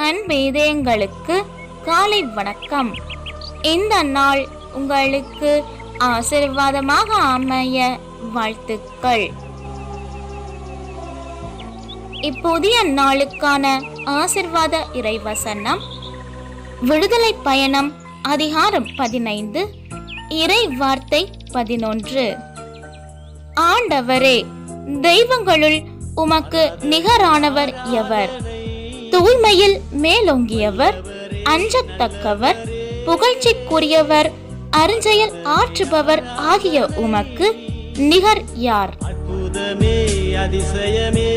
அன்பேதயங்களுக்கு காலை வணக்கம். இந்த நாள் உங்களுக்கு ஆசீர்வாதமாக அமைய வாழ்த்துக்கள். இப்புதிய நாளுக்கான ஆசீர்வாத இறைவசனம் விடுதலை பயணம் அதிகாரம் 15 இறை வார்த்தை 11. ஆண்டவரே, தெய்வங்களுள் உமக்கு நிகரானவர் எவர்? தூய்மையில் மேலோங்கியவர், அஞ்சத்தக்கவர், புகழ்ச்சிக்குரியவர், அருஞ்செயல் ஆற்றுபவர் ஆகிய உமக்கு நிகர் யார்? அற்புதமே, அதிசயமே,